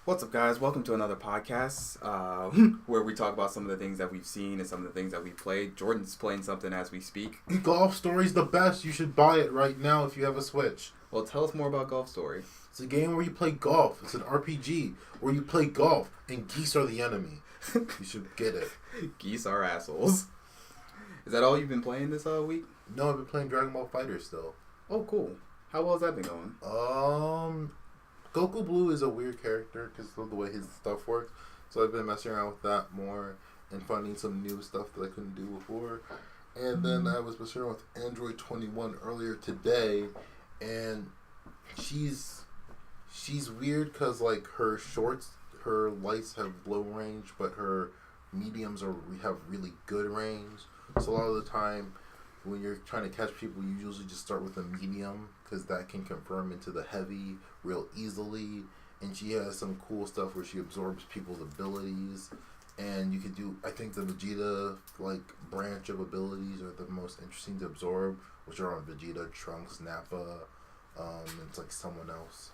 What's up, guys? Welcome to another podcast where we talk about some of the things that we've seen and some of the things that we've played. Jordan's playing something as we speak. Golf Story's the best. You should buy it right now if you have a Switch. Well, tell us more about Golf Story. It's a game where you play golf. It's an RPG where you play golf and geese are the enemy. You should get it. Geese are assholes. Is that all you've been playing this week? No, I've been playing Dragon Ball FighterZ still. Oh, cool. How well has that been going? Goku Blue is a weird character because of the way his stuff works. So I've been messing around with that more and finding some new stuff that I couldn't do before. And then I was messing around with Android 21 earlier today, and she's weird because like her lights have low range, but her mediums have really good range. So a lot of the time, when you're trying to catch people, you usually just start with a medium because that can confirm into the heavy real easily. And she has some cool stuff where she absorbs people's abilities. And you could do, I think the Vegeta like branch of abilities are the most interesting to absorb, which are on Vegeta, Trunks, Nappa, and it's like someone else.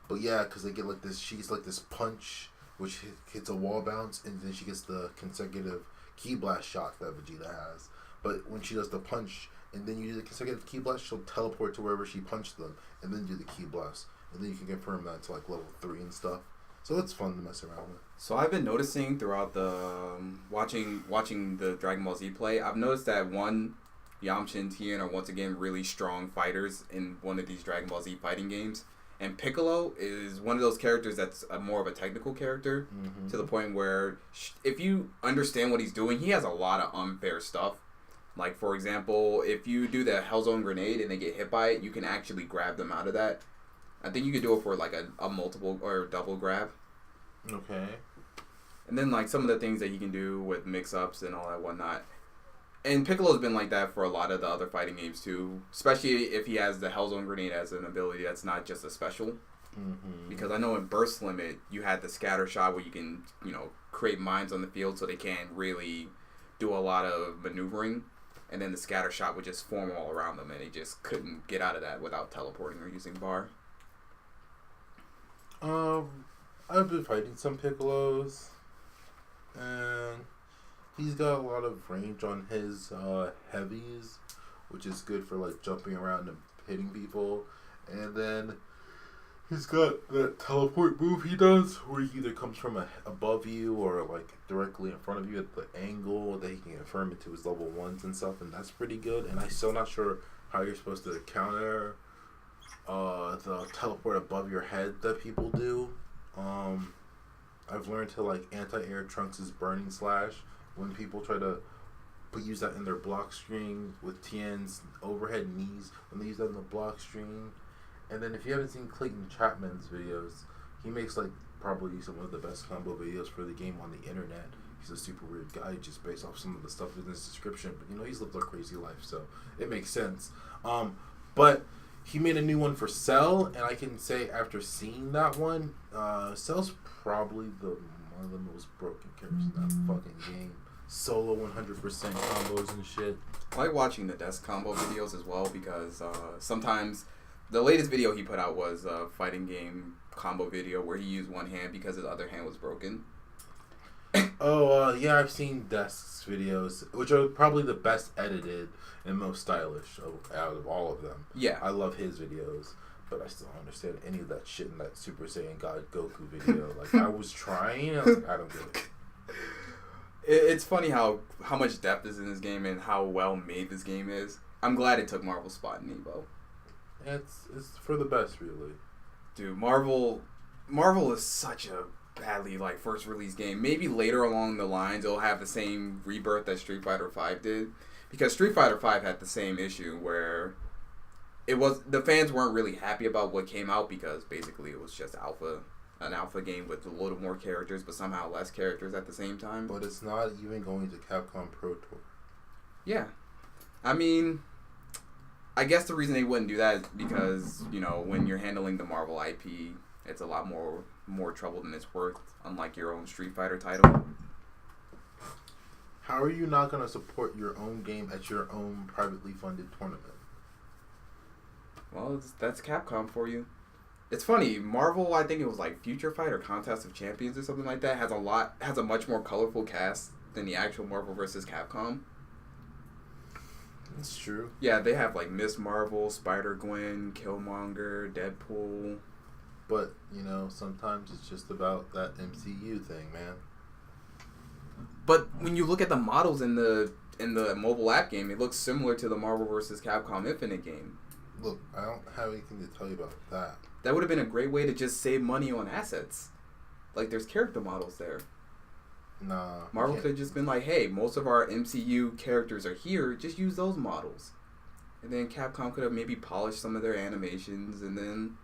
But yeah, because they get like this, she gets like this punch, which hits a wall bounce, and then she gets the consecutive Ki Blast shot that Vegeta has. But when she does the punch, and then you do the consecutive Ki Blast, she'll teleport to wherever she punched them, and then do the Ki Blast. And then you can confirm that to like level 3 and stuff. So it's fun to mess around with. So I've been noticing throughout the watching the Dragon Ball Z play, I've noticed that Yamcha and Tien are once again really strong fighters in one of these Dragon Ball Z fighting games. And Piccolo is one of those characters that's more of a technical character, to the point where if you understand what he's doing, he has a lot of unfair stuff. Like, for example, if you do the Hellzone Grenade and they get hit by it, you can actually grab them out of that. I think you could do it for like a multiple or double grab. Okay. And then like some of the things that he can do with mix-ups and all that whatnot. And Piccolo's been like that for a lot of the other fighting games too. Especially if he has the Hellzone Grenade as an ability that's not just a special. Because I know in Burst Limit, you had the scatter shot where you can, create mines on the field so they can't really do a lot of maneuvering. And then the scatter shot would just form all around them, and they just couldn't get out of that without teleporting or using bar. I've been fighting some Piccolos, and he's got a lot of range on his heavies, which is good for like jumping around and hitting people. And then he's got that teleport move he does, where he either comes from above you or like directly in front of you at the angle that he can confirm into his level 1s and stuff, and that's pretty good. And I'm still not sure how you're supposed to counter the teleport above your head that people do. I've learned to like anti-air Trunks' Burning Slash when people try to use that in their block string with Tien's overhead knees, when they use that in the block string. And then if you haven't seen Clayton Chapman's videos, he makes like probably some of the best combo videos for the game on the internet. He's a super weird guy just based off some of the stuff in his description, but he's lived a crazy life, so it makes sense. But he made a new one for Cell, and I can say after seeing that one, Cell's probably one of the most broken characters in that fucking game. Solo 100% combos and shit. I like watching the desk combo videos as well, because sometimes the latest video he put out was a fighting game combo video where he used one hand because his other hand was broken. Yeah, I've seen Desk's videos, which are probably the best edited and most stylish out of all of them. Yeah. I love his videos, but I still don't understand any of that shit in that Super Saiyan God Goku video. Like, I was trying, I was like, I don't get it. It's funny how much depth is in this game and how well made this game is. I'm glad it took Marvel's spot in Evo. It's for the best, really. Dude, Marvel is such a badly like first release game. Maybe later along the lines it'll have the same rebirth that Street Fighter V did, because Street Fighter V had the same issue where the fans weren't really happy about what came out, because basically it was just an alpha game with a little more characters but somehow less characters at the same time. But it's not even going to Capcom Pro Tour. Yeah. I mean, I guess the reason they wouldn't do that is because, when you're handling the Marvel IP, it's a lot more trouble than it's worth, unlike your own Street Fighter title. How are you not going to support your own game at your own privately funded tournament? Well, that's Capcom for you. It's funny. Marvel, I think it was like Future Fight or Contest of Champions or something like that, has a much more colorful cast than the actual Marvel vs. Capcom. It's true. Yeah, they have like Miss Marvel, Spider-Gwen, Killmonger, Deadpool. But, you know, sometimes it's just about that MCU thing, man. But when you look at the models in the mobile app game, it looks similar to the Marvel vs. Capcom Infinite game. Look, I don't have anything to tell you about that. That would have been a great way to just save money on assets. Like, there's character models there. Nah. Marvel could have just been like, hey, most of our MCU characters are here, just use those models. And then Capcom could have maybe polished some of their animations, and then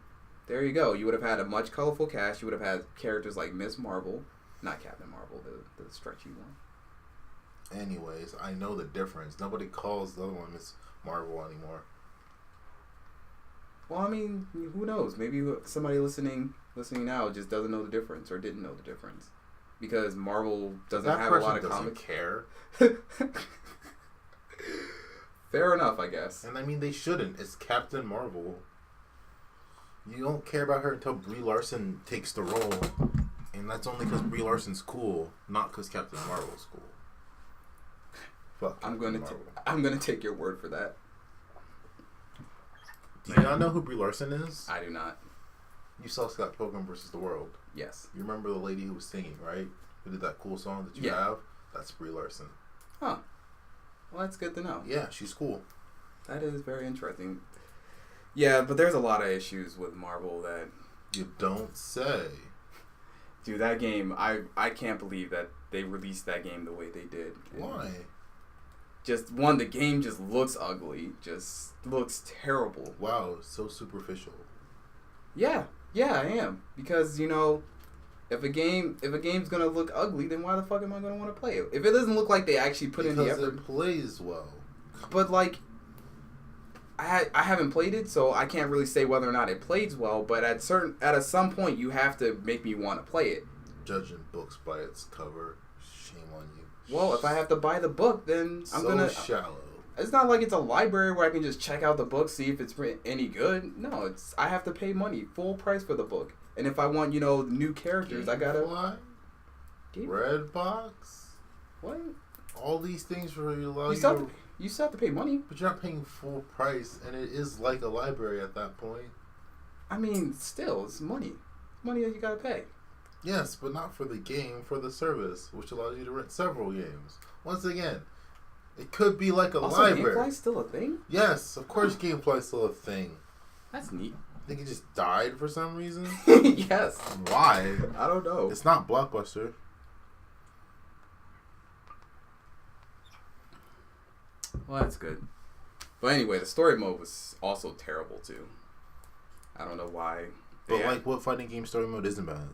there you go. You would have had a much colorful cast. You would have had characters like Miss Marvel, not Captain Marvel, the stretchy one. Anyways, I know the difference. Nobody calls the other one Miss Marvel anymore. Well, I mean, who knows? Maybe somebody listening now just doesn't know the difference or didn't know the difference. Because Marvel doesn't have a lot of comics. Care. Fair enough, I guess. And I mean, they shouldn't. It's Captain Marvel. You don't care about her until Brie Larson takes the role. And that's only because Brie Larson's cool, not because Captain Marvel's cool. Fuck. I'm gonna take your word for that. Do you not know who Brie Larson is? I do not. You saw Scott Pilgrim vs. the World. Yes. You remember the lady who was singing, right? Who did that cool song that you have? That's Brie Larson. Huh. Well, that's good to know. Yeah, she's cool. That is very interesting. Yeah, but there's a lot of issues with Marvel that... You don't say. Dude, that game, I can't believe that they released that game the way they did. Why? Just, one, the game just looks ugly. Just looks terrible. Wow, so superficial. Yeah, I am. Because, you know, if a game's gonna look ugly, then why the fuck am I gonna want to play it? If it doesn't look like they actually put in the effort... Because it plays well. But, like, I haven't played it, so I can't really say whether or not it plays well, but at some point, you have to make me want to play it. Judging books by its cover, shame on you. Well, if I have to buy the book, then I'm gonna... shallow. It's not like it's a library where I can just check out the book, see if it's any good. No, I have to pay money, full price for the book. And if I want, you know, new characters, I gotta... Redbox? What? All these things for you You still have to pay money. But you're not paying full price, and it is like a library at that point. I mean, still, it's money. Money that you gotta pay. Yes, but not for the game, for the service, which allows you to rent several games. Once again, it could be like a library. Gamefly's still a thing? Yes, of course Gamefly's still a thing. That's neat. I think it just died for some reason? Yes. Why? I don't know. It's not Blockbuster. Well, that's good. But anyway, the story mode was also terrible, too. I don't know why. But, like, what fighting game story mode isn't bad?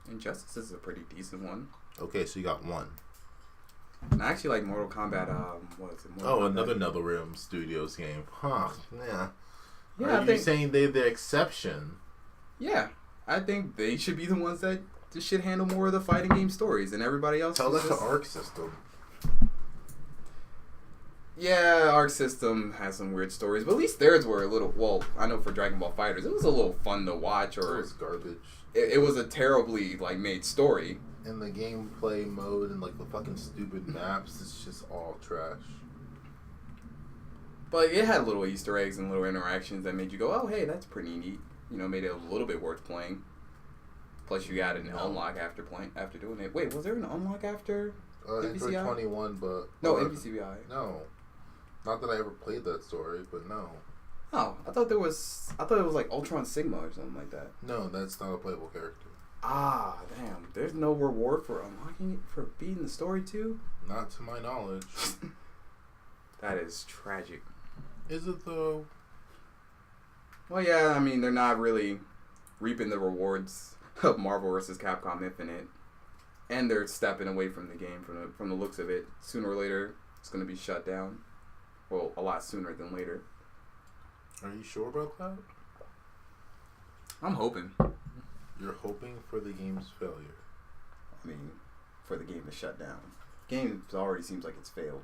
Injustice is a pretty decent one. Okay, so you got one. And I actually like Mortal Kombat, what is it? Another NetherRealm Studios game. Huh, yeah. Yeah, Are you saying they're the exception? Yeah. I think they should be the ones that just should handle more of the fighting game stories, and everybody else... Tell that to Arc System. Yeah, Arc System has some weird stories, but at least theirs were a little... Well, I know for Dragon Ball FighterZ, it was a little fun to watch, or... It was garbage. It was a terribly, like, made story. And the gameplay mode and, like, the fucking stupid maps, it's just all trash. But it had little Easter eggs and little interactions that made you go, oh, hey, that's pretty neat. You know, made it a little bit worth playing. Plus, you got an unlock after doing it. Wait, was there an unlock after Android 21, but... No, NBCBI. No. Not that I ever played that story, but no. Oh, I thought it was like Ultron Sigma or something like that. No, that's not a playable character. Ah, damn. There's no reward for unlocking it, for beating the story too? Not to my knowledge. That is tragic. Is it though? Well, yeah, I mean, they're not really reaping the rewards of Marvel vs. Capcom Infinite. And they're stepping away from the game from the looks of it. Sooner or later, it's going to be shut down. Well, a lot sooner than later. Are you sure about that? I'm hoping. You're hoping for the game's failure. I mean, for the game to shut down. Game already seems like it's failed.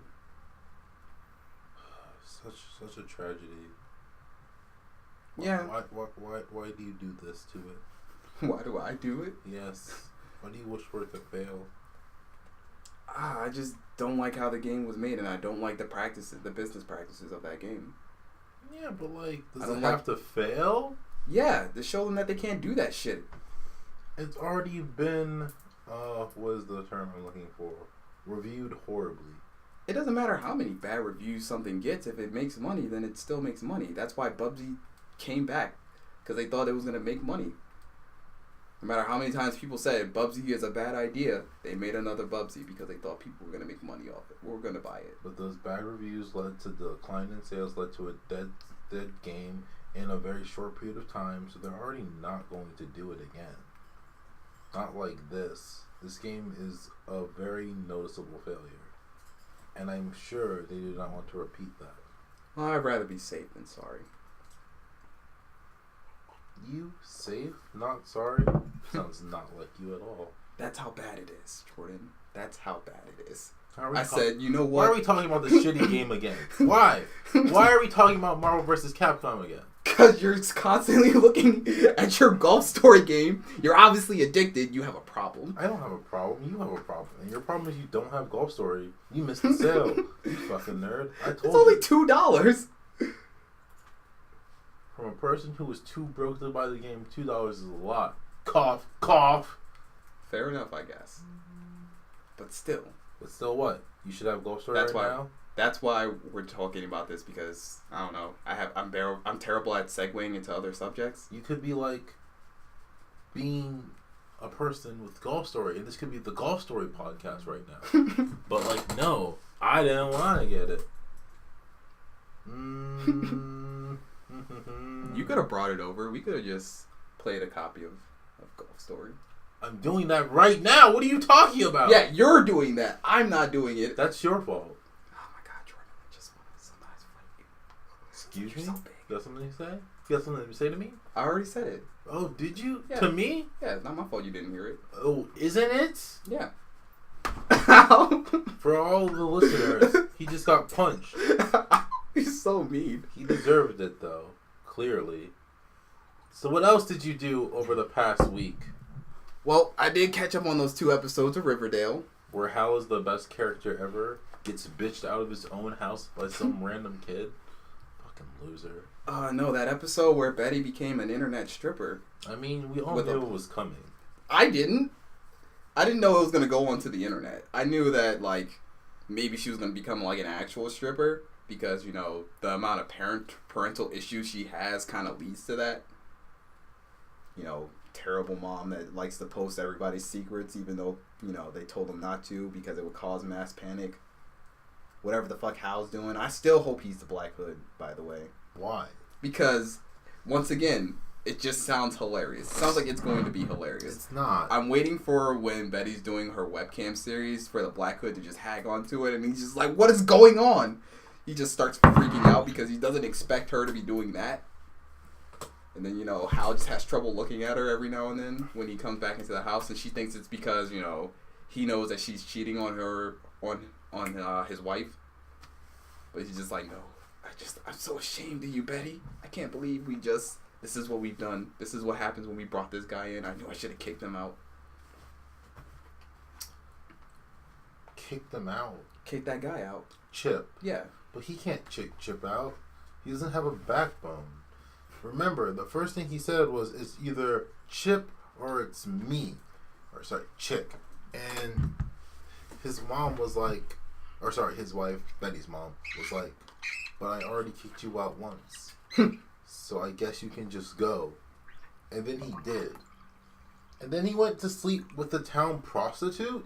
Such a tragedy. Yeah. Why do you do this to it? Why do I do it? Yes. Why do you wish for it to fail? I just don't like how the game was made, and I don't like the business practices of that game. Yeah, but like, does it have to fail? Yeah, to show them that they can't do that shit. It's already been, what is the term I'm looking for? Reviewed horribly. It doesn't matter how many bad reviews something gets. If it makes money, then it still makes money. That's why Bubsy came back, because they thought it was going to make money. No matter how many times people said Bubsy is a bad idea, they made another Bubsy because they thought people were going to make money off it. We're going to buy it. But those bad reviews led to the decline in sales, led to a dead game in a very short period of time, so they're already not going to do it again. Not like this. This game is a very noticeable failure. And I'm sure they do not want to repeat that. Well, I'd rather be safe than sorry. You safe, not sorry? Sounds not like you at all. That's how bad it is, Jordan. That's how bad it is. Said, you know what? Why are we talking about this shitty game again? Why? Why are we talking about Marvel vs. Capcom again? Because you're constantly looking at your Golf Story game. You're obviously addicted. You have a problem. I don't have a problem. You have a problem. And your problem is you don't have Golf Story. You missed the sale. You fucking nerd. I told you. It's only $2. From a person who was too broke to buy the game, $2 is a lot. Cough, cough. Fair enough, I guess. But still. But still what? You should have Golf Story now? That's why we're talking about this, because I don't know. I'm terrible at segueing into other subjects. You could be like being a person with Golf Story, and this could be the Golf Story podcast right now. But like, no, I didn't want to get it. You could have brought it over. We could have just played a copy of Golf Story. I'm doing that right now. What are you talking about? Yeah, you're doing that. I'm not doing it. That's your fault. Excuse me? So big. You got something to say? You got something to say to me? I already said it. Oh, did you? Yeah. To me? Yeah, it's not my fault you didn't hear it. Oh, isn't it? Yeah. For all the listeners, he just got punched. He's so mean. He deserved it, though. Clearly. So what else did you do over the past week? Well, I did catch up on those 2 episodes of Riverdale. Where Hal is the best character ever, gets bitched out of his own house by some random kid. Loser. No, that episode where Betty became an internet stripper. I mean, we all knew it was coming. I didn't know it was going to go onto the internet. I knew that, like, maybe she was going to become, like, an actual stripper because, you know, the amount of parental issues she has kind of leads to that. You know, terrible mom that likes to post everybody's secrets even though, you know, they told them not to because it would cause mass panic. Whatever the fuck Hal's doing. I still hope he's the Black Hood, by the way. Why? Because, once again, it just sounds hilarious. It sounds like it's going to be hilarious. It's not. I'm waiting for when Betty's doing her webcam series for the Black Hood to just hag onto it, and he's just like, what is going on? He just starts freaking out because he doesn't expect her to be doing that. And then, you know, Hal just has trouble looking at her every now and then when he comes back into the house, and she thinks it's because, you know, he knows that she's cheating on her, on his wife, but he's just like, no, I'm so ashamed of you, Betty. I can't believe this is what we've done. This is what happens when we brought this guy in. I knew I should have kicked him out. Kicked him out? Kick that guy out. Chip? Yeah. But he can't kick Chip out. He doesn't have a backbone. Remember, the first thing he said was, it's either Chip or it's me. Or, sorry, Chick. And his mom was like, or sorry, his wife, Betty's mom, was like, but I already kicked you out once. So I guess you can just go. And then he did. And then he went to sleep with the town prostitute,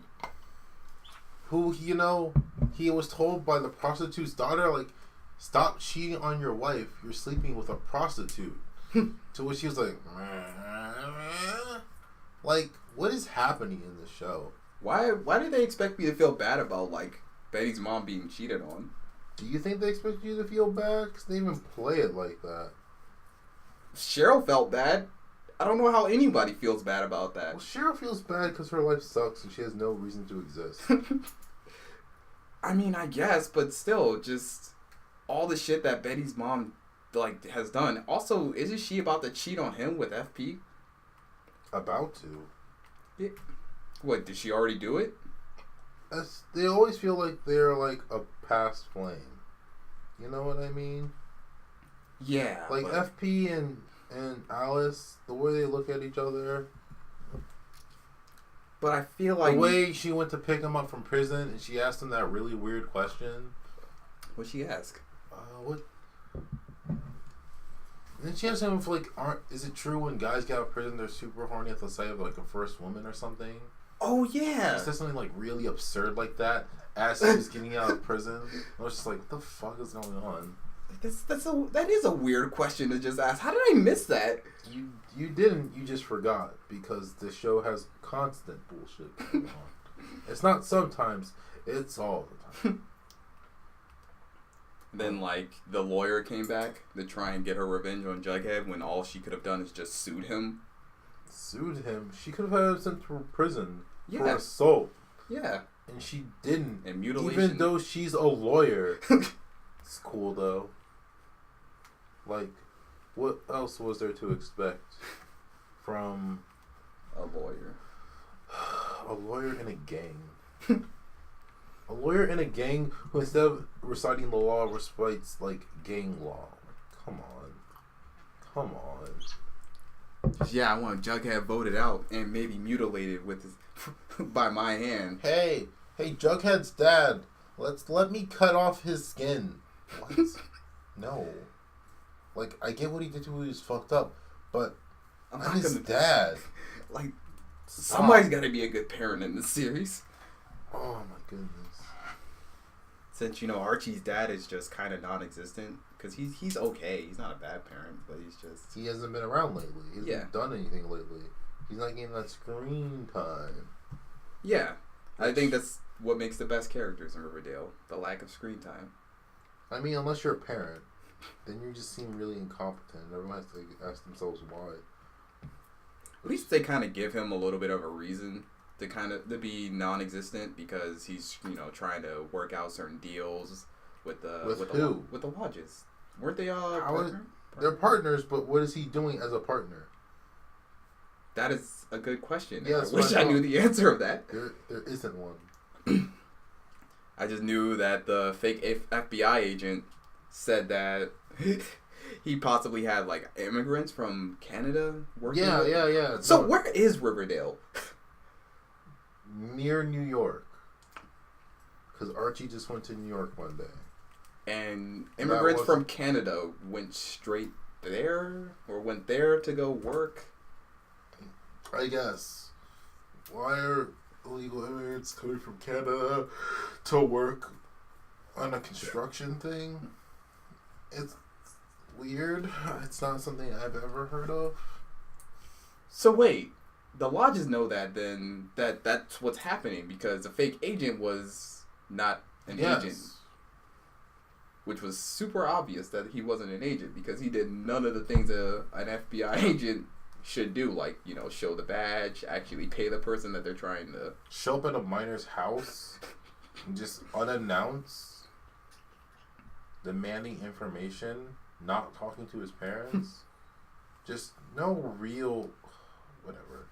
who, you know, he was told by the prostitute's daughter, like, stop cheating on your wife. You're sleeping with a prostitute. To which he was like, like, what is happening in this show? Why did they expect me to feel bad about, like, Betty's mom being cheated on? Do you think they expect you to feel bad? Because they even play it like that. Cheryl felt bad. I don't know how anybody feels bad about that. Well, Cheryl feels bad because her life sucks and she has no reason to exist. I mean, I guess, but still, just all the shit that Betty's mom like has done. Also, isn't she about to cheat on him with FP? About to. Yeah. What, did she already do it? They always feel like they're like a past flame. You know what I mean? Yeah. Like FP and Alice, the way they look at each other. But I feel like the way she went to pick him up from prison and she asked him that really weird question. What'd she ask? What? Then she asked him if like, is it true when guys get out of prison they're super horny at the sight of like a first woman or something? Oh yeah. She said something like really absurd like that as he was getting out of prison. I was just like, what the fuck is going on? That is a weird question to just ask. How did I miss that? You didn't. You just forgot because the show has constant bullshit going on. It's not sometimes. It's all the time. Then like the lawyer came back to try and get her revenge on Jughead when all she could have done is just sued him. Sued him? She could have had him sent to prison for assault. Yeah. And she didn't. And mutilation. Even though she's a lawyer. It's cool though. Like, what else was there to expect from a lawyer? A lawyer in a gang. A lawyer in a gang who instead of reciting the law recites like gang law. Come on. Yeah, I want Jughead voted out and maybe mutilated with his, by my hand. Hey, Jughead's dad. Let me cut off his skin. What? No. Like, I get what he did to who he was fucked up, but I'm his dad. Like, somebody's got to be a good parent in this series. Oh my goodness. Since, Archie's dad is just kind of non-existent, because he's okay. He's not a bad parent, but he's just... He hasn't been around lately. He hasn't done anything lately. He's not getting that screen time. Yeah. I think that's what makes the best characters in Riverdale. The lack of screen time. I mean, unless you're a parent, then you just seem really incompetent. Everyone has to ask themselves why. At least they kind of give him a little bit of a reason to be non-existent because he's trying to work out certain deals with the lodges. Weren't they they're partners, but what is he doing as a partner? That is a good question. Yes, I wish I knew the answer of that. There isn't one. I just knew that the fake FBI agent said that he possibly had like immigrants from Canada working. Yeah. So where is Riverdale? Near New York. Because Archie just went to New York one day. And immigrants from Canada went straight there or went there to go work? I guess. Why are illegal immigrants coming from Canada to work on a construction thing? It's weird. It's not something I've ever heard of. So wait, the lodges know that then that's what's happening because the fake agent was not an agent. Which was super obvious that he wasn't an agent because he did none of the things an FBI agent should do, like, show the badge, actually pay the person that they're trying to... Show up at a miner's house and just unannounced, demanding information, not talking to his parents. Just no real... whatever.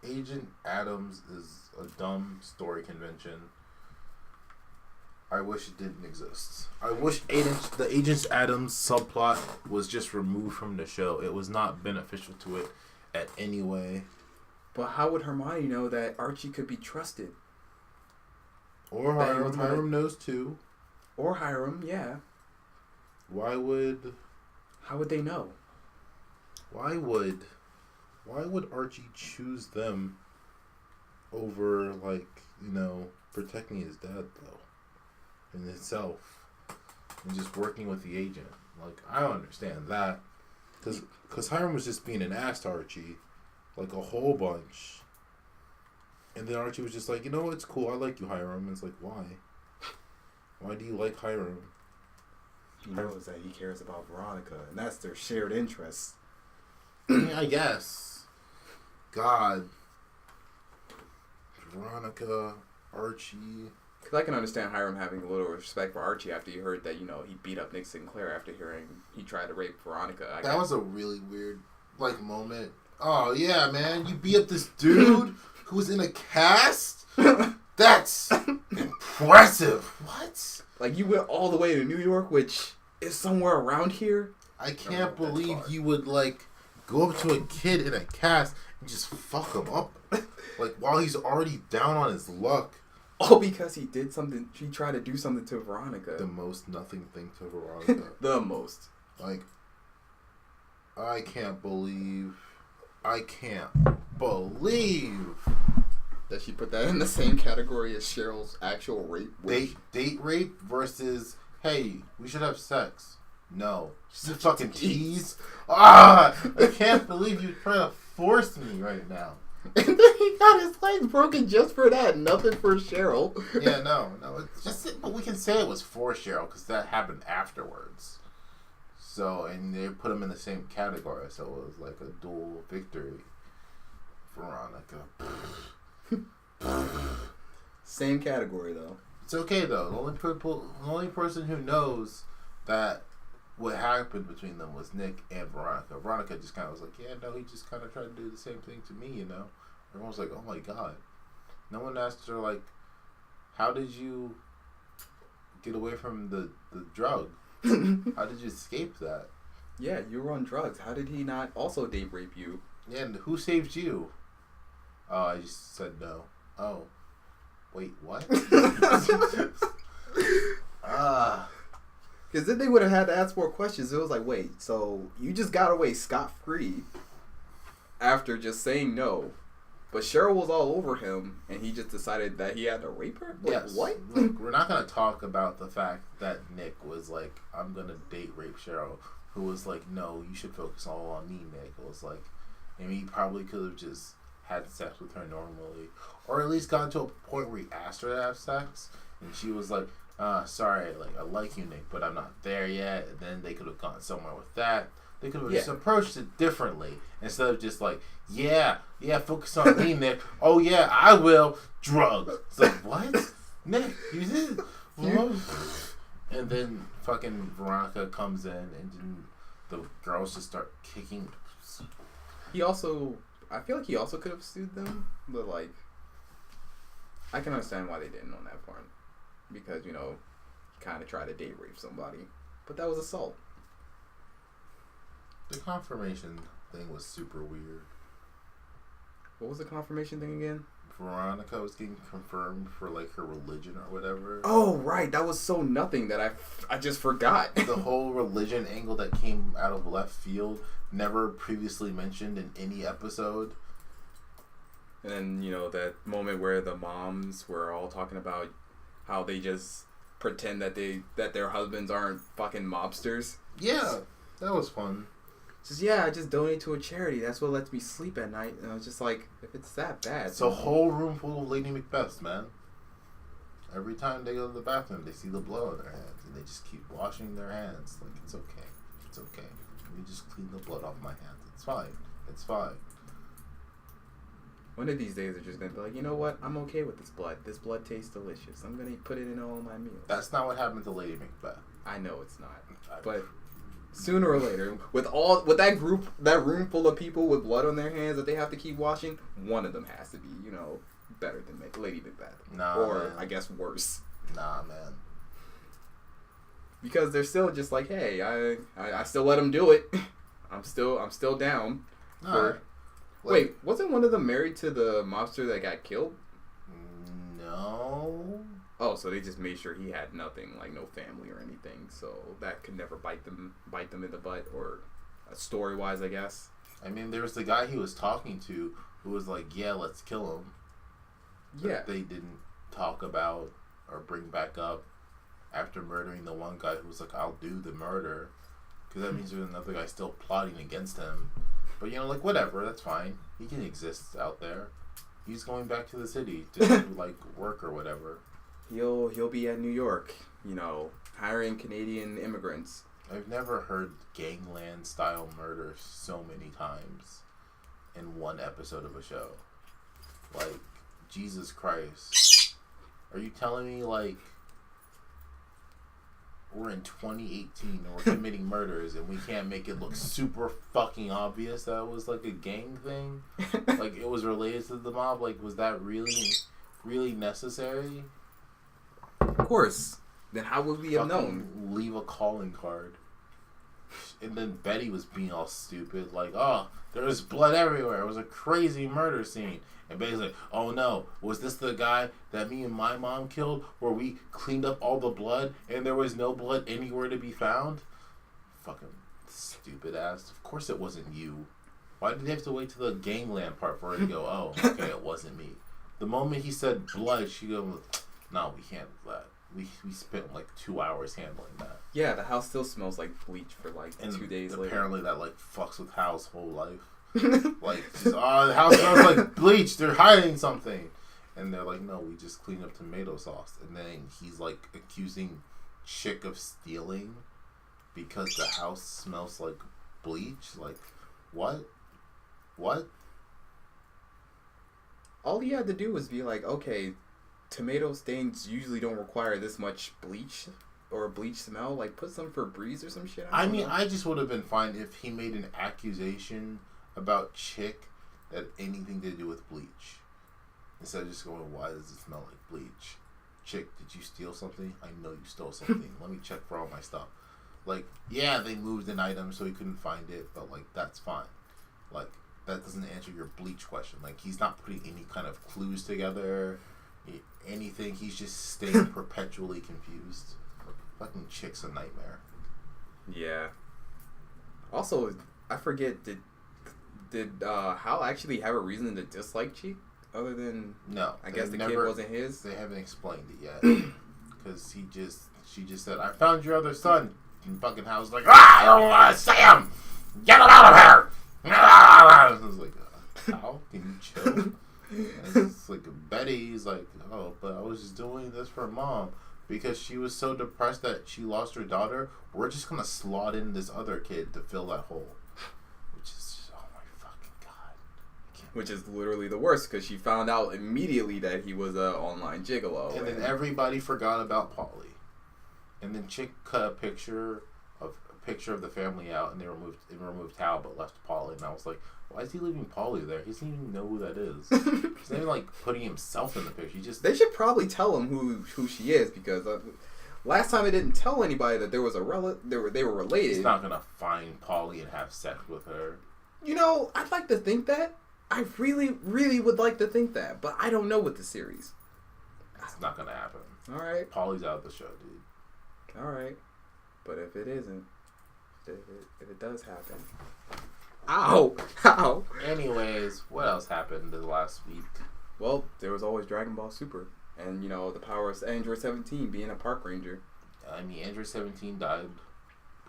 Agent Adams is a dumb story convention. I wish it didn't exist. I wish the Agent Adams subplot was just removed from the show. It was not beneficial to it at any way. But how would Hermione know that Archie could be trusted? Or Hiram. Hiram knows too. Or Hiram, yeah. Why would... How would they know? Why would Archie choose them over, protecting his dad, though? In itself, and just working with the agent. Like, I don't understand that. Because Hiram was just being an ass to Archie, like a whole bunch. And then Archie was just like, it's cool, I like you, Hiram. And it's like, why? Why do you like Hiram? He knows that he cares about Veronica, and that's their shared interest. I mean, I guess. God. Veronica, Archie... Because I can understand Hiram having a little respect for Archie after he heard that, he beat up Nick Sinclair after hearing he tried to rape Veronica. That was a really weird, moment. Oh, yeah, man. You beat up this dude who was in a cast? That's impressive. What? Like, you went all the way to New York, which is somewhere around here? I can't believe you would, go up to a kid in a cast and just fuck him up. While he's already down on his luck. All because he tried to do something to Veronica. The most nothing thing to Veronica. The most. I can't believe that she put that in the same category as Cheryl's actual rape. Date rape versus, hey, we should have sex. No. She's a fucking tease. I can't believe you're trying to force me right now. And then he got his legs broken just for that. Nothing for Cheryl. Yeah, no. It's just, but we can say it was for Cheryl because that happened afterwards. So, and they put him in the same category, so it was like a dual victory. Veronica. Same category though. It's okay though. The only person who knows that what happened between them was Nick and Veronica. Veronica just kind of was like, yeah, no, he just kind of tried to do the same thing to me, Everyone was like, oh my god. No one asked her, how did you get away from the drug? How did you escape that? Yeah, you were on drugs. How did he not also date rape you? Yeah, and who saved you? Oh, I just said no. Oh. Wait, what? Because then they would have had to ask more questions. It was like, wait, so you just got away scot-free after just saying no. But Cheryl was all over him, and he just decided that he had to rape her? Yes. What? Look, we're not going to talk about the fact that Nick was like, I'm going to date rape Cheryl, who was like, no, you should focus all on me, Nick. It was like, he probably could have just had sex with her normally, or at least gotten to a point where he asked her to have sex, and she was like, sorry, I like you, Nick, but I'm not there yet. And then they could have gone somewhere with that. They could have just approached it differently instead of just yeah, focus on me, Nick. Oh yeah, I will. Drugs. It's like, what? Nick, you did. And then fucking Veronica comes in, and then the girls just start kicking. I feel like he also could have sued them, but I can understand why they didn't on that part. Because, he kind of tried to date rape somebody. But that was assault. The confirmation thing was super weird. What was the confirmation thing again? Veronica was getting confirmed for her religion or whatever. Oh, right. That was so nothing that I just forgot. The whole religion angle that came out of left field, never previously mentioned in any episode. And then, that moment where the moms were all talking about how they just pretend that their husbands aren't fucking mobsters. Yeah, that was fun. I just donate to a charity. That's what lets me sleep at night. And I was just like, if it's that bad. It's a whole room full of Lady Macbeths, man. Every time they go to the bathroom, they see the blood on their hands. And they just keep washing their hands. It's okay. It's okay. Let me just clean the blood off my hands. It's fine. It's fine. One of these days, they're just going to be like, you know what? I'm okay with this blood. This blood tastes delicious. I'm going to put it in all my meals. That's not what happened to Lady Macbeth. I know it's not. But sooner or later, with that room full of people with blood on their hands that they have to keep washing, one of them has to be, better than Lady Macbeth. Nah, or, man. I guess, worse. Nah, man. Because they're still just like, hey, I still let them do it. I'm still down. Wait, wasn't one of them married to the mobster that got killed? No. Oh, so they just made sure he had nothing, no family or anything, so that could never bite them in the butt, or story-wise, I guess. I mean, there was the guy he was talking to who was like, yeah, let's kill him. Yeah. They didn't talk about or bring back up after murdering the one guy who was like, I'll do the murder. Because that means there's another guy still plotting against him. But, whatever, that's fine. He can exist out there. He's going back to the city to do, work or whatever. He'll be at New York, hiring Canadian immigrants. I've never heard gangland-style murder so many times in one episode of a show. Jesus Christ. Are you telling me, like, we're in 2018 and we're committing murders and we can't make it look super fucking obvious that it was, like, a gang thing? Like, it was related to the mob? Like, was that really, really necessary? Of course. Then how would we have known? Leave a calling card. And then Betty was being all stupid, like, oh, there was blood everywhere. It was a crazy murder scene. And Betty's like, oh no, was this the guy that me and my mom killed where we cleaned up all the blood and there was no blood anywhere to be found? Fucking stupid ass. Of course it wasn't you. Why did they have to wait to the gangland part for her to go, oh, okay, it wasn't me? The moment he said blood, she goes, no, we handled that. We spent like 2 hours handling that. Yeah, the house still smells like bleach for like and 2 days later. Apparently that like fucks with Hal's whole life. Like, the house smells like bleach. They're hiding something. And they're like, no, we just cleaned up tomato sauce. And then he's like accusing Chick of stealing because the house smells like bleach. Like, what? What? All he had to do was be like, okay, tomato stains usually don't require this much bleach or bleach smell. Like, put some Febreze or some shit. I mean, I just would have been fine if he made an accusation about Chick that had anything to do with bleach. Instead of just going, why does it smell like bleach? Chick, did you steal something? I know you stole something. Let me check for all my stuff. Like, yeah, they moved an item so he couldn't find it, but, like, that's fine. Like, that doesn't answer your bleach question. Like, he's not putting any kind of clues together, anything. He's just staying perpetually confused. Fucking Chick's a nightmare. Yeah. Also, I forget, did Hal actually have a reason to dislike Chick other than no? I guess the kid wasn't his. They haven't explained it yet because she just said, "I found your other son," and fucking Hal's like, "Ah, I don't want to see him. Get him out of here." I was like, "Hal, can you chill?" And it's like Betty's like, "Oh, but I was just doing this for Mom." Because she was so depressed that she lost her daughter, we're just gonna slot in this other kid to fill that hole. Which is, oh my fucking god. Which is literally the worst, because she found out immediately that he was a online gigolo. And then everybody forgot about Polly. And then Chick cut a picture of the family out, and they removed Hal, but left Polly. And I was like, why is he leaving Polly there? He doesn't even know who that is. He's not even like putting himself in the picture. They should probably tell him who she is, because last time they didn't tell anybody that there was they were related. He's not gonna find Polly and have sex with her. You know, I'd like to think that. I really, really would like to think that, but I don't know with the series. It's not gonna happen. All right. Polly's out of the show, dude. All right. But if it isn't, if it does happen. Ow! Ow! Anyways, what else happened the last week? Well, there was always Dragon Ball Super. And, you know, the power of Android 17 being a park ranger. I mean, Android 17 died.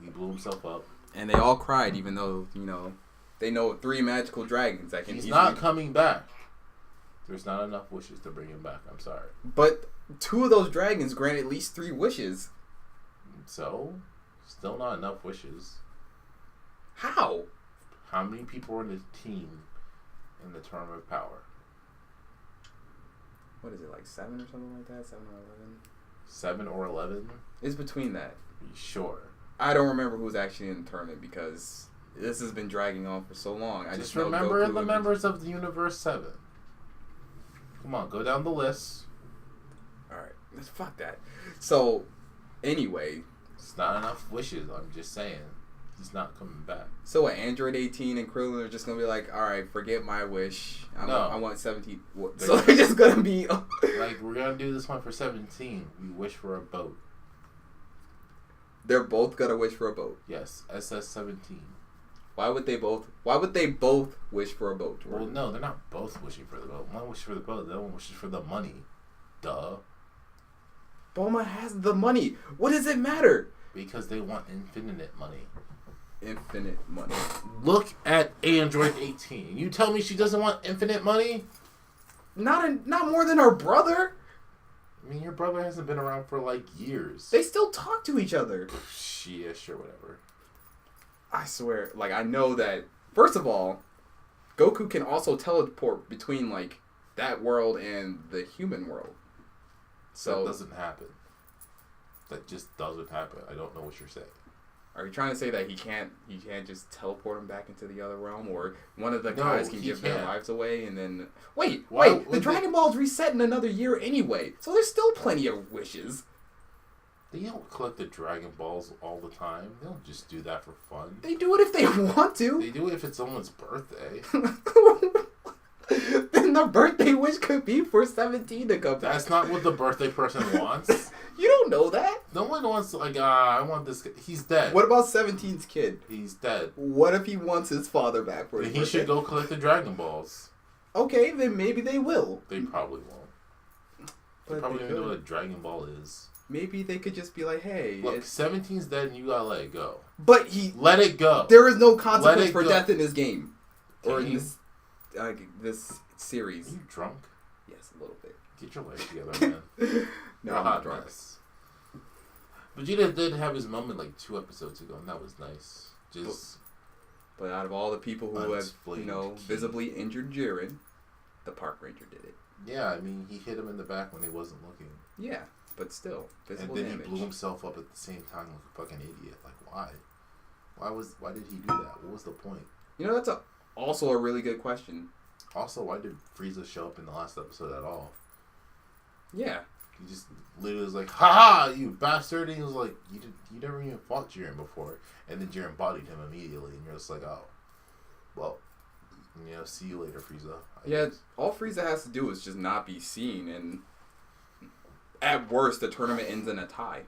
He blew himself up. And they all cried, even though, you know, they know 3 magical dragons that can He's not coming back. There's not enough wishes to bring him back. I'm sorry. But 2 of those dragons grant at least 3 wishes. So, still not enough wishes. How? How many people were in the team in the Tournament of Power? What is it, like 7 or something like that? 7 or 11? 7 or 11? It's between that. Are you sure? I don't remember who's actually in the tournament because this has been dragging on for so long. I just remember the members of the Universe 7. Come on, go down the list. Alright, fuck that. So, anyway. It's not enough wishes, I'm just saying. He's not coming back. So what, Android 18 and Krillin are just going to be like, alright, forget my wish. I want 17. So they're just going to be... like, we're going to do this one for 17. We wish for a boat. They're both going to wish for a boat? Yes, SS-17. Why would they both wish for a boat? Well, no, they're not both wishing for the boat. One wishes for the boat, the other one wishes for the money. Duh. Bulma has the money. What does it matter? Because they want infinite money. Infinite money. Look at Android 18. You tell me she doesn't want infinite money? Not more than her brother. I mean, your brother hasn't been around for like years. They still talk to each other. Yeah, sure, whatever. I swear, like, I know that. First of all, Goku can also teleport between like that world and the human world. So that doesn't happen. That just doesn't happen. I don't know what you're saying. Are you trying to say that he can't just teleport him back into the other realm, or one of the guys can give their lives away and then wait, the Dragon Ball's reset in another year anyway, so there's still plenty of wishes. They don't collect the Dragon Balls all the time. They don't just do that for fun. They do it if they want to. They do it if it's someone's birthday. Then the birthday wish could be for 17 to come back. That's not what the birthday person wants. You don't know that. No one wants to, I want this guy. He's dead. What about 17's kid? He's dead. What if he wants his father back for his birthday? He should go collect the Dragon Balls. Okay, then maybe they will. They probably won't. They probably don't even know what a Dragon Ball is. Maybe they could just be like, hey... Look, 17's dead and you gotta let it go. But he... Let it go. There is no consequence for death in this game. Or in this series. Are you drunk? Yes, a little bit. Get your life together, man. No, I'm not drunk. Vegeta did have his moment like 2 episodes ago, and that was nice. But out of all the people who have, visibly injured Jiren, the park ranger did it. Yeah, I mean, he hit him in the back when he wasn't looking. Yeah, but still, visible damage. And then damage. he blew himself up at the same time like a fucking idiot. Like, why? Why did he do that? What was the point? That's also a really good question. Also, why did Frieza show up in the last episode at all? Yeah. He just literally was like, "Ha ha, you bastard!" And he was like, "You never even fought Jiren before." And then Jiren bodied him immediately, and you're just like, "Oh, well, see you later, Frieza." I guess. All Frieza has to do is just not be seen, and at worst, the tournament ends in a tie.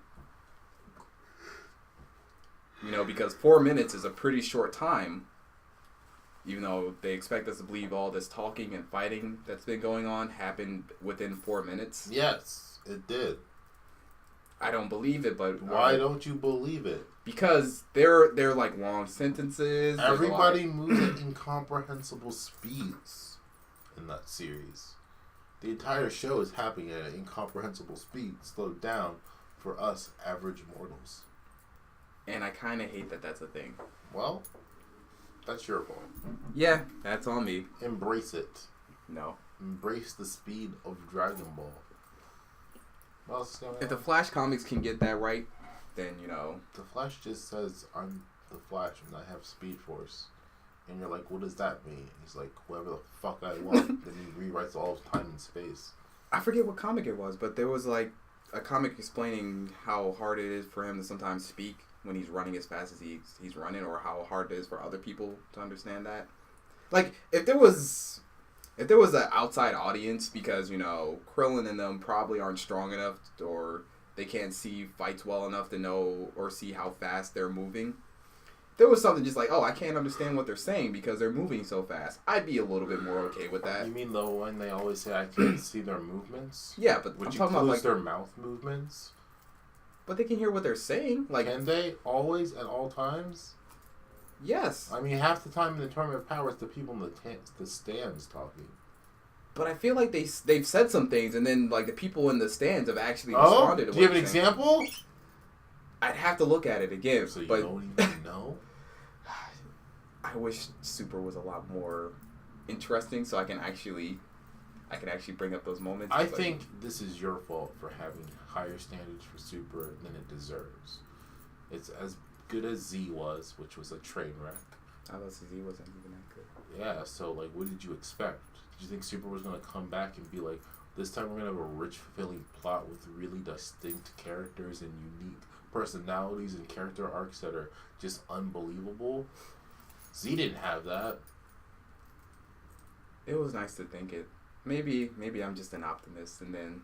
Because 4 minutes is a pretty short time. Even though they expect us to believe all this talking and fighting that's been going on happened within 4 minutes. Yes, it did. I don't believe it, but... Why don't you believe it? Because they're like long sentences. Everybody moves at incomprehensible speeds in that series. The entire show is happening at an incomprehensible speed, slowed down for us average mortals. And I kind of hate that that's a thing. Well... That's your fault. Yeah, that's on me. Embrace it. No. Embrace the speed of Dragon Ball. What else is going on? If the Flash comics can get that right, then, The Flash just says, "I'm the Flash and I have Speed Force." And you're like, what does that mean? He's like, whoever the fuck I want. Then he rewrites all of time and space. I forget what comic it was, but there was, a comic explaining how hard it is for him to sometimes speak when he's running as fast as he's running, or how hard it is for other people to understand that. Like, if there was an outside audience, because, Krillin and them probably aren't strong enough, or they can't see fights well enough to know or see how fast they're moving. There was something just like, I can't understand what they're saying because they're moving so fast. I'd be a little bit more okay with that. You mean the one they always say I can't see their movements? Yeah, but which I'm talking about their mouth movements. But they can hear what they're saying. Can they always at all times? Yes. I mean, half the time in the Tournament of Power, it's the people in the stands talking. But I feel like they've said some things, and then the people in the stands have actually responded. To do you have an example? I'd have to look at it again. So you don't even know? I wish Super was a lot more interesting, so I can actually bring up those moments. I think this is your fault for having higher standards for Super than it deserves. It's as good as Z was, which was a train wreck. I thought Z wasn't even that good. Yeah, so what did you expect? Did you think Super was going to come back and be like, this time we're going to have a rich, fulfilling plot with really distinct characters and unique personalities and character arcs that are just unbelievable? Z didn't have that. It was nice to think it. Maybe I'm just an optimist, and then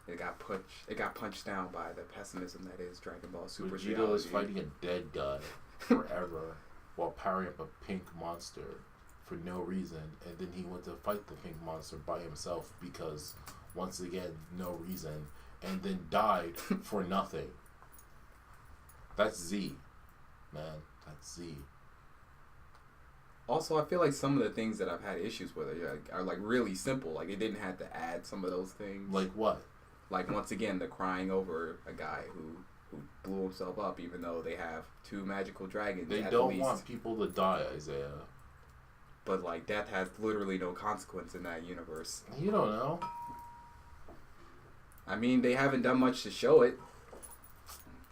it got punched down by the pessimism that is Dragon Ball Super. Vegeta was fighting a dead guy forever while powering up a pink monster for no reason, and then he went to fight the pink monster by himself because, once again, no reason, and then died for nothing. That's Z, man. That's Z. Also, I feel like some of the things that I've had issues with are really simple. It didn't have to add some of those things. Like what? Once again, the crying over a guy who blew himself up, even though they have 2 magical dragons. They don't want people to die, Isaiah. But death has literally no consequence in that universe. You don't know. I mean, they haven't done much to show it.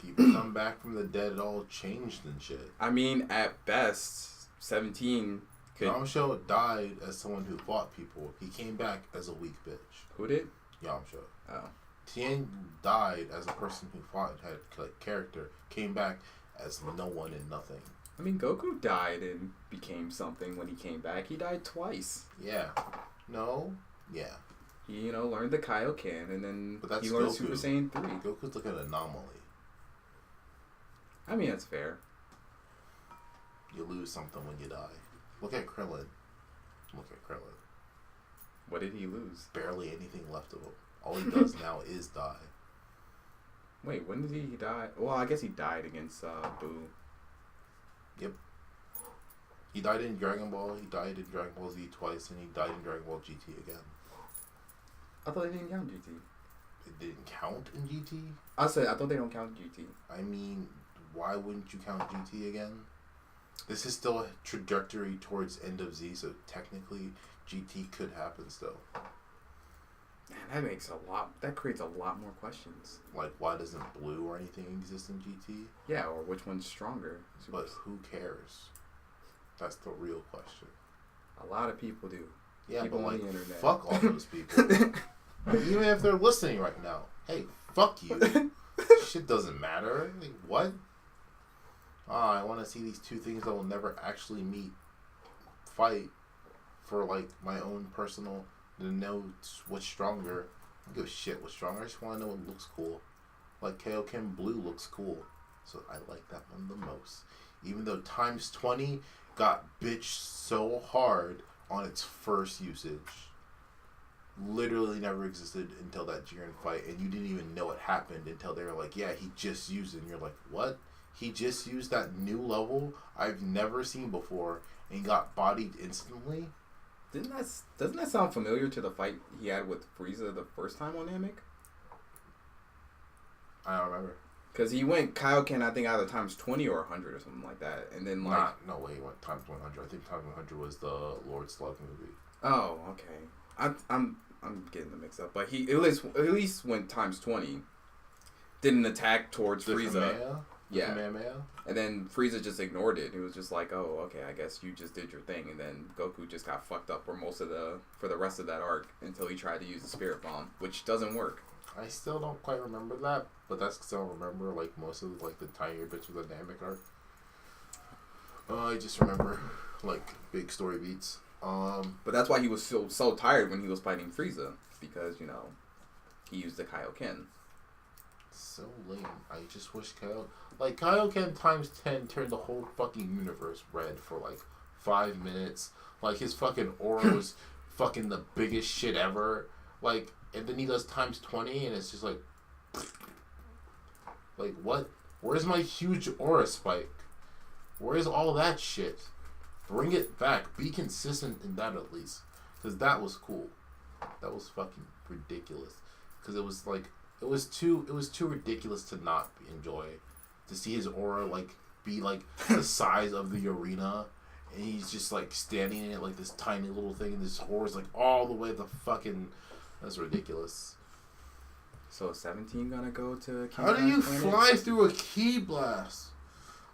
People come back from the dead all changed and shit. I mean, at best, 17 could... Yamcha died as someone who fought people. He came back as a weak bitch. Who did? Yamcha. Oh. Tien died as a person who fought and had like, character. Came back as no one and nothing. I mean, Goku died and became something when he came back. He died twice. Yeah. No? Yeah. He, learned the Kaioken, and then but that's he learned Goku. Super Saiyan 3. Goku's like an anomaly. I mean, that's fair. You lose something when you die. Look at Krillin. What did he lose? Barely anything left of him. All he does now is die. Wait, when did he die? Well, I guess he died against Boo. Yep. He died in Dragon Ball, he died in Dragon Ball Z twice, and he died in Dragon Ball GT again. I thought they didn't count GT. It didn't count in GT? I thought they don't count GT. I mean, why wouldn't you count GT again? This is still a trajectory towards end of Z, so technically GT could happen still. Man, that creates a lot more questions. Like, why doesn't Blue or anything exist in GT? Yeah, or which one's stronger? But who cares? That's the real question. A lot of people do. Yeah, people but on like, the internet. fuck all those people. Even if they're listening right now. Hey, fuck you. Shit doesn't matter. Like, what? I want to see these two things that will never actually meet fight for, like, my own personal... to know what's stronger. I don't give a shit what's stronger. I just want to know what looks cool. Like Kaioken Blue looks cool. So I like that one the most. Even though times 20 got bitched so hard on its first usage. Literally never existed until that Jiren fight. And you didn't even know it happened until they were like, yeah, he just used it. And you're like, what? He just used that new level I've never seen before and got bodied instantly? Doesn't that sound familiar to the fight he had with Frieza the first time on Namek? I don't remember. Because he went Kaioken, I think, either times 20 or 100 or something like that. And then, like... No way he went times 100. I think times 100 was the Lord Slug movie. Oh, okay. I'm getting them mixed up. But he at least went times 20. Did an attack towards Frieza. Kamehameha? Yeah. Kamehameha? And then Frieza just ignored it. He was just like, oh, okay, I guess you just did your thing. And then Goku just got fucked up for the rest of that arc until he tried to use the Spirit Bomb, which doesn't work. I still don't quite remember that, but that's because I don't remember, like, most of, like, the tinier bits of the Namek arc. I just remember, like, big story beats. But that's why he was so tired when he was fighting Frieza, because, he used the Kaioken. So lame. I just wish Kaioken times 10 turned the whole fucking universe red for like 5 minutes. Like his fucking aura was fucking the biggest shit ever. Like, and then he does times 20 and it's just like what? Where's my huge aura spike? Where's all that shit? Bring it back. Be consistent in that at least. Because that was cool. That was fucking ridiculous. Because it was like it was too ridiculous to not enjoy. To see his aura like be like the size of the arena, and he's just like standing in it like this tiny little thing, and this aura's like all the way to the fucking. That's ridiculous. So 17 gonna go to? How do you fly through a ki blast?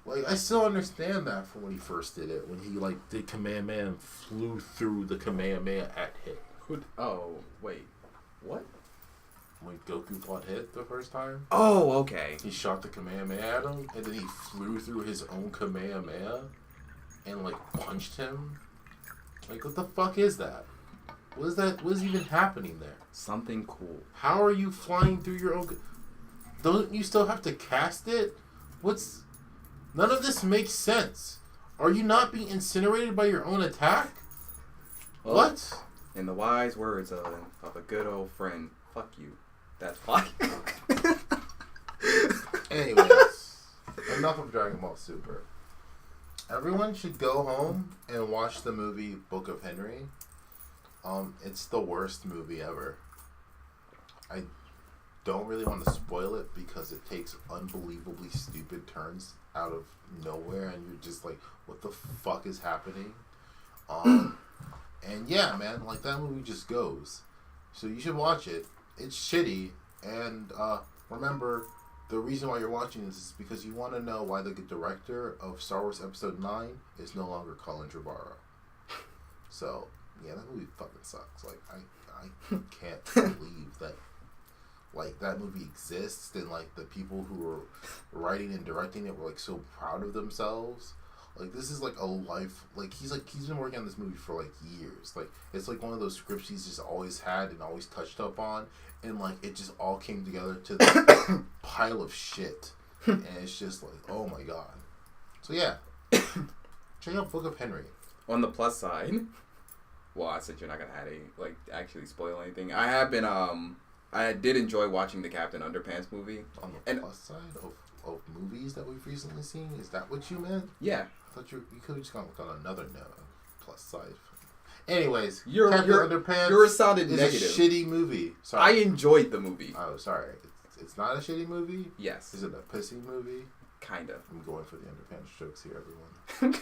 Like I still understand that from when he first did it, when he like did Kamehameha and flew through the Kamehameha at Hit. Oh wait, what? When Goku fought Hit the first time. Oh, okay. He shot the Kamehameha at him, and then he flew through his own Kamehameha, and like punched him. Like, what the fuck is that? What is that? What is even happening there? Something cool. How are you flying through your own? Don't you still have to cast it? None of this makes sense. Are you not being incinerated by your own attack? Well, what? In the wise words of a good old friend, fuck you. That's fine. Anyways, enough of Dragon Ball Super. Everyone should go home and watch the movie Book of Henry. It's the worst movie ever. I don't really want to spoil it because it takes unbelievably stupid turns out of nowhere, and you're just like, what the fuck is happening? And yeah, man, like that movie just goes. So you should watch it. It's shitty, And remember, the reason why you're watching this is because you want to know why the director of Star Wars Episode 9 is no longer Colin Trevorrow. So, yeah, that movie fucking sucks. Like, I can't believe that, like, that movie exists and, like, the people who were writing and directing it were, like, so proud of themselves. Like, this is, like, a life, he's been working on this movie for, like, years. Like, it's, like, one of those scripts he's just always had and always touched up on. And, like, it just all came together to this pile of shit. And it's just, like, oh, my God. So, yeah. Check out Book of Henry. On the plus side, well, I said you're not going to actually spoil anything. I have been, I did enjoy watching the Captain Underpants movie. On the plus side of movies that we've recently seen? Is that what you meant? Yeah. I thought you could have just gone on another note. Plus side. Anyways, Yours sounded negative. A shitty movie. Sorry. I enjoyed the movie. Oh, sorry. It's not a shitty movie? Yes. Is it a pissy movie? Kind of. I'm going for the underpants jokes here, everyone.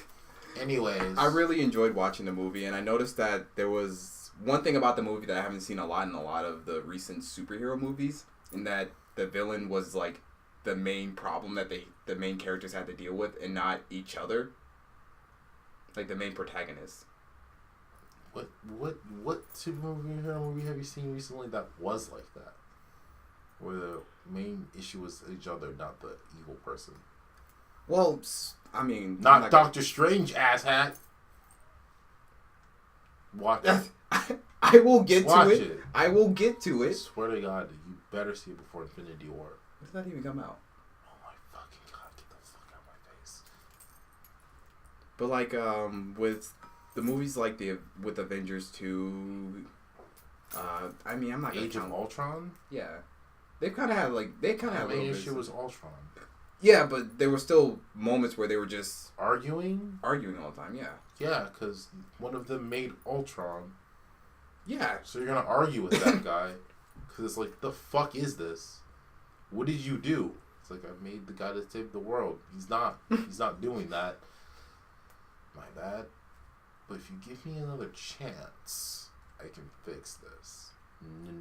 Anyways. I really enjoyed watching the movie, and I noticed that there was one thing about the movie that I haven't seen a lot in a lot of the recent superhero movies, in that the villain was, like, the main problem that the main characters had to deal with, and not each other. Like, the main protagonist. What superhero movie have you seen recently that was like that? Where the main issue was each other, not the evil person. Well, I mean... Not Doctor Strange, asshat. Watch it. I will get Watch to it. it. I will get to it. I swear to God, you better see it before Infinity War. When did that even come out? Oh my fucking God, get the fuck out of my face. But, like, with the movies like with Avengers 2, I mean, I'm not gonna Age of Ultron? Yeah. They kind of had, like, the main issue was Ultron. Yeah, but there were still moments where they were just... Arguing all the time, yeah. Yeah, because one of them made Ultron. Yeah. So you're going to argue with that guy. Because it's like, the fuck is this? What did you do? It's like, I made the guy that saved the world. He's not doing that. My bad. But if you give me another chance, I can fix this.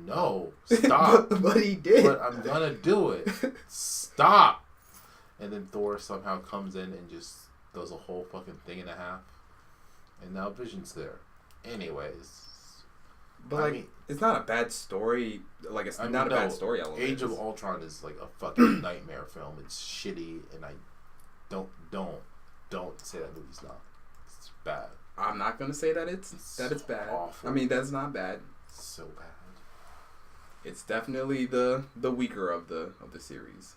No. Stop. But he did. But I'm going to do it. Stop. And then Thor somehow comes in and just does a whole fucking thing and a half. And now Vision's there. Anyways. But, like, it's not a bad story. Like, it's not a bad story element. Age of Ultron is, like, a fucking nightmare film. It's shitty, and I don't say that movie's not. It's bad. I'm not going to say that it's bad. Awful. I mean, that's not bad. It's so bad. It's definitely the weaker of the series.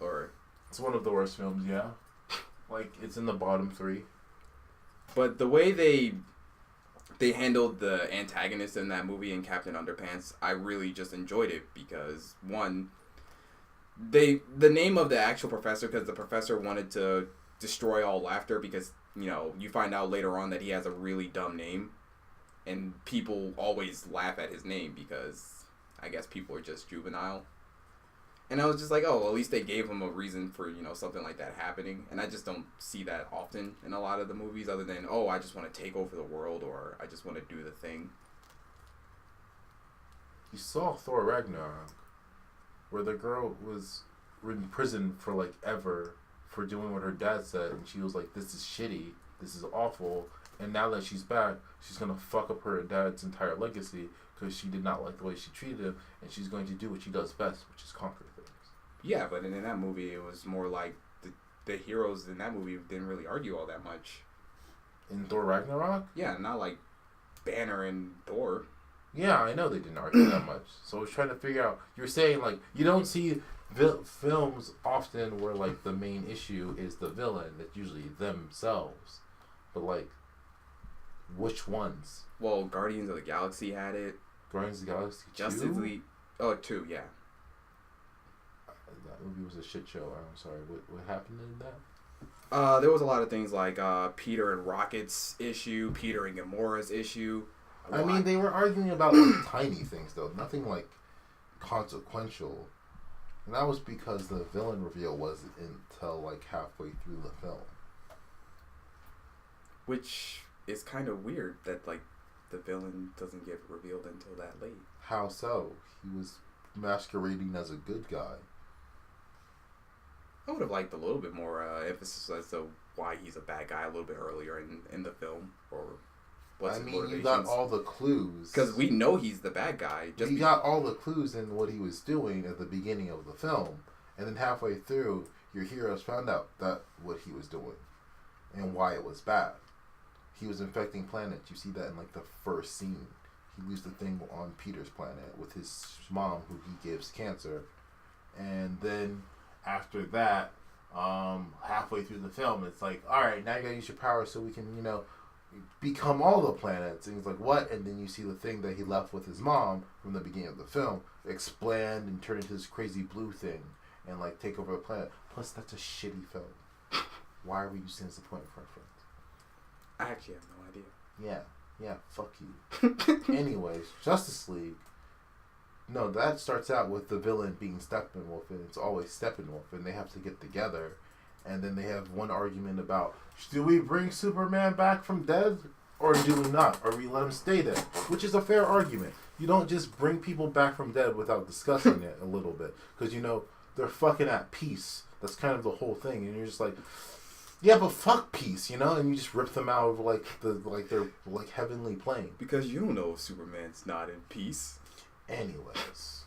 Or... It's one of the worst films, yeah. Like, it's in the bottom 3. But the way they handled the antagonist in that movie in Captain Underpants, I really just enjoyed it because, one, the name of the actual professor, because the professor wanted to destroy all laughter because, you know, you find out later on that he has a really dumb name and people always laugh at his name because I guess people are just juvenile. And I was just like, oh, well, at least they gave him a reason for, you know, something like that happening. And I just don't see that often in a lot of the movies other than, oh, I just want to take over the world or I just want to do the thing. You saw Thor Ragnarok, where the girl was in prison for, like, ever for doing what her dad said. And she was like, this is shitty. This is awful. And now that she's back, she's going to fuck up her dad's entire legacy because she did not like the way she treated him. And she's going to do what she does best, which is conquer things. Yeah, but in that movie, it was more like the heroes in that movie didn't really argue all that much. In Thor Ragnarok? Yeah, not like Banner and Thor. Yeah, I know they didn't argue that much. So I was trying to figure out, you're saying, like, you don't see films often where, like, the main issue is the villain. It's usually themselves. But, like, which ones? Well, Guardians of the Galaxy had it. Guardians of the Galaxy 2? Justice League. Oh, 2, yeah. That movie was a shit show. I'm sorry. What happened in that? There was a lot of things like Peter and Rocket's issue, Peter and Gamora's issue. I mean, they were arguing about like tiny things, though. Nothing like consequential. And that was because the villain reveal wasn't until like halfway through the film. Which is kind of weird that like the villain doesn't get revealed until that late. How so? He was masquerading as a good guy. I would have liked a little bit more emphasis as to why he's a bad guy a little bit earlier in the film, or what's his motivations. You got all the clues. Because we know he's the bad guy. You got all the clues in what he was doing at the beginning of the film, and then halfway through, your heroes found out that what he was doing and why it was bad. He was infecting planets. You see that in like the first scene. He leaves the thing on Peter's planet with his mom, who he gives cancer, and then after that, halfway through the film, it's like, all right, now you gotta use your power so we can, become all the planets. And he's like, what? And then you see the thing that he left with his mom from the beginning of the film expand and turn into this crazy blue thing and like take over the planet. Plus, that's a shitty film. Why are we using this as a point of reference? I actually have no idea. Yeah, fuck you. Anyways, Justice League. No, that starts out with the villain being Steppenwolf, and it's always Steppenwolf, and they have to get together, and then they have one argument about, do we bring Superman back from dead, or do we not, or we let him stay dead, which is a fair argument. You don't just bring people back from dead without discussing it a little bit, because, they're fucking at peace. That's kind of the whole thing, and you're just like, yeah, but fuck peace, and you just rip them out of their heavenly plane. Because you don't know if Superman's not in peace. Anyways,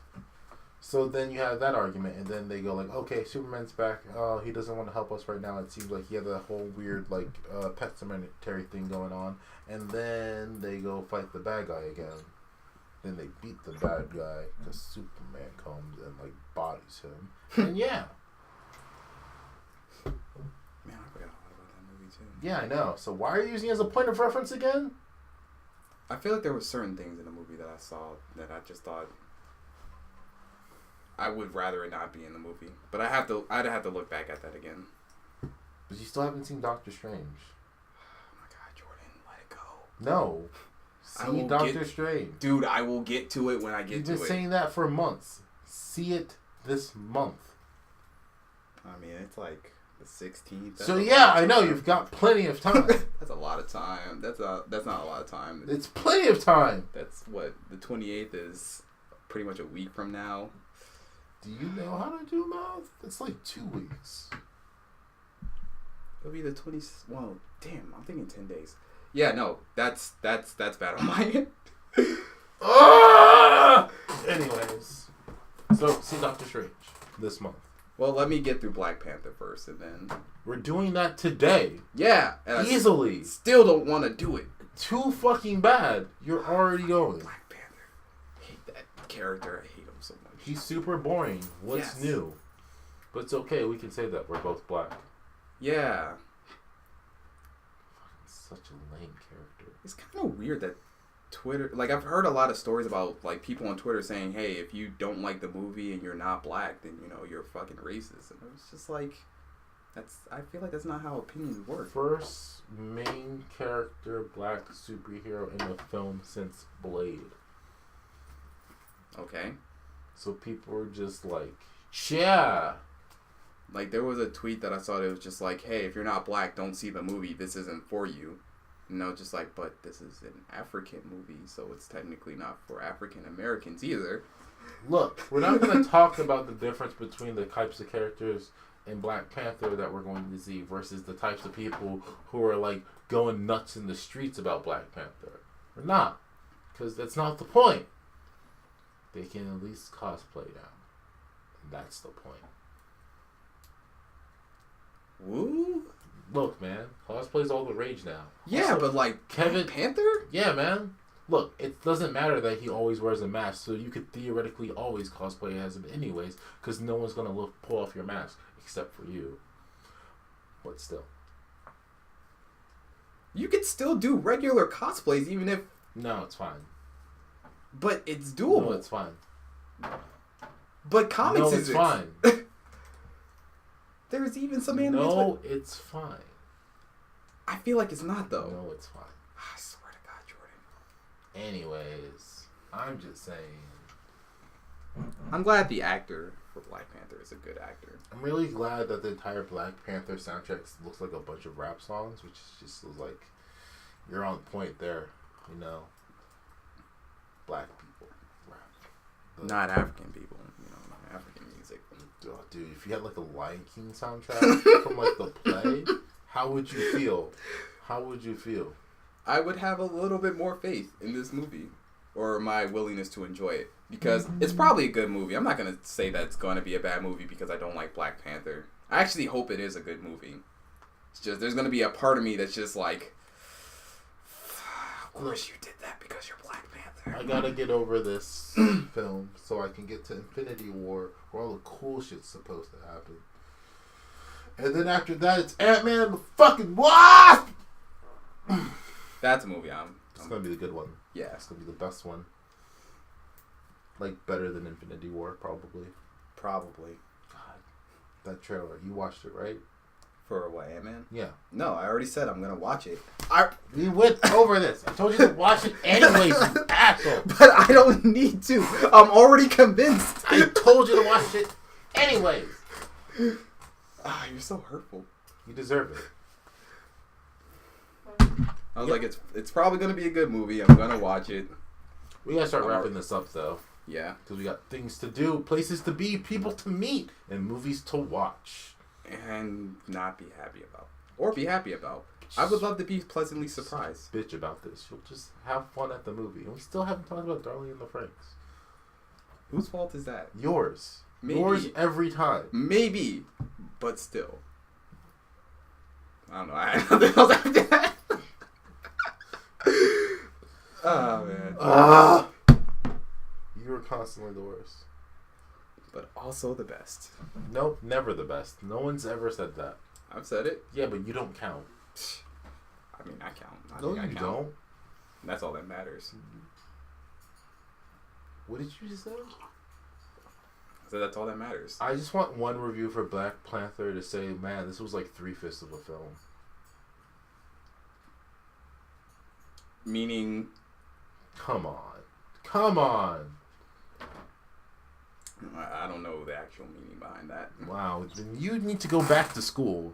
so then you have that argument, and then they go like, okay, Superman's back. Oh, he doesn't want to help us right now. It seems like he had a whole weird pet cemetery thing going on, and then they go fight the bad guy again. Then they beat the bad guy because Superman comes and bodies him, and yeah. Man, I forgot all about that movie too. Yeah, I know. So why are you using it as a point of reference again? I feel like there were certain things in the movie that I saw that I just thought I would rather it not be in the movie. But I'd have to look back at that again. But you still haven't seen Doctor Strange. Oh my God, Jordan, let it go. No. See Doctor Strange. Dude, I will get to it when I get to it. You've been saying that for months. See it this month. I mean, it's like the 16th. So yeah, I know you've got plenty of time. That's a lot of time. That's not a lot of time. It's plenty of time. That's what the 28th is. Pretty much a week from now. Do you know how to do math? It's like 2 weeks. It'll be the 20. Well, damn, I'm thinking 10 days. Yeah, no, that's bad on my end. Anyways, so see Doctor Strange this month. Well, let me get through Black Panther first, and then we're doing that today. Yeah, easily. Still don't want to do it. Too fucking bad. You're already going. Black Panther. I hate that character. I hate him so much. He's super boring. What's new? But it's okay. We can say that we're both black. Yeah. Such a lame character. It's kind of weird that Twitter, I've heard a lot of stories about people on Twitter saying, hey, if you don't like the movie and you're not black, then you're fucking racist. And it was just I feel like that's not how opinions work. First main character black superhero in a film since Blade. Okay. So people were just like, yeah. There was a tweet that I saw that was just like, hey, if you're not black, don't see the movie. This isn't for you. Just but this is an African movie, so it's technically not for African Americans either. Look, we're not going to talk about the difference between the types of characters in Black Panther that we're going to see versus the types of people who are going nuts in the streets about Black Panther. We're not, because that's not the point. They can at least cosplay now, and that's the point. Woo? Look, man, cosplay's all the rage now. Yeah, also, but Kevin Panther? Yeah, man. Look, it doesn't matter that he always wears a mask, so you could theoretically always cosplay as him anyways, because no one's gonna pull off your mask except for you. But still, you could still do regular cosplays even if. No, it's fine. But it's doable. No, it's fine. But comics is fine. There's even some animes. No, it's fine. I feel like it's not, though. No, it's fine. I swear to God, Jordan. Anyways, I'm just saying. I'm glad the actor for Black Panther is a good actor. I'm really glad that the entire Black Panther soundtrack looks like a bunch of rap songs, which just was you're on point there, Black people rap. Not African people, not African music. Oh, dude, if you had like a Lion King soundtrack from like the play, how would you feel? How would you feel? I would have a little bit more faith in this movie, or my willingness to enjoy it, because it's probably a good movie. I'm not gonna say that it's gonna be a bad movie because I don't like Black Panther. I actually hope it is a good movie. It's just there's gonna be a part of me that's just like, of course you did that because you're Black Panther. I gotta get over this film so I can get to Infinity War, where all the cool shit's supposed to happen. And then after that, it's Ant-Man and the fucking Wasp! That's a movie It's gonna be the good one. Yeah. It's gonna be the best one. Like, better than Infinity War, probably. Probably. God. That trailer, you watched it, right? For what, Ant-Man? Yeah. No, I already said I'm gonna watch it. We went over this. I told you to watch it anyways, you asshole. But I don't need to. I'm already convinced. I told you to watch it anyways. You're so hurtful. You deserve it. I was like, it's probably gonna be a good movie. I'm gonna watch it. We gotta start wrapping this up, though. Yeah. Because we got things to do, places to be, people to meet, and movies to watch. And not be happy about. Or be happy about. I would love to be pleasantly surprised. Bitch about this. You'll just have fun at the movie. And we still haven't talked about Darling in the Franxx. Whose fault is that? Yours. Maybe. Yours every time. Maybe. But still. I don't know. I had nothing else after that. Oh, man. You were constantly the worst. But also the best. Nope, never the best. No one's ever said that. I've said it. Yeah, but you don't count. I mean, I count. No, I you count. don't. That's all that matters. What did you just say? So that's all that matters. I just want one review for Black Panther to say, man, this was like 3/5 of a film. Meaning... Come on. Come on. I don't know the actual meaning behind that. Wow, then you need to go back to school.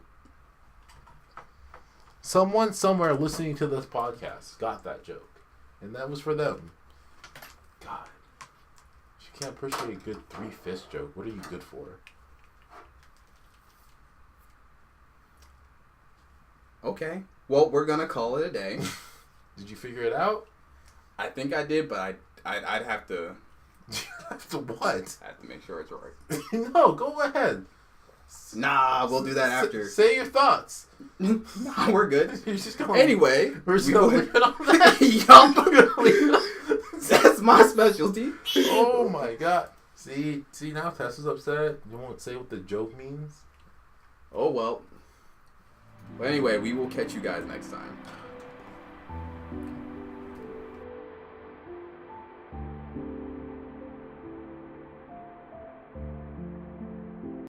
Someone somewhere listening to this podcast got that joke. And that was for them. God. If you can't appreciate a good 3/5 joke, what are you good for? Okay. Well, we're going to call it a day. Did you figure it out? I think I did, but I'd have to... To what? I have to make sure it's right. No, go ahead. Nah, we'll do that after. Say your thoughts. Nah, we're good. You're just going. Anyway, we're still leaving on that. Yup. That's my specialty. Oh my god. See now Tessa's upset. You won't say what the joke means. Oh well. But anyway, we will catch you guys next time.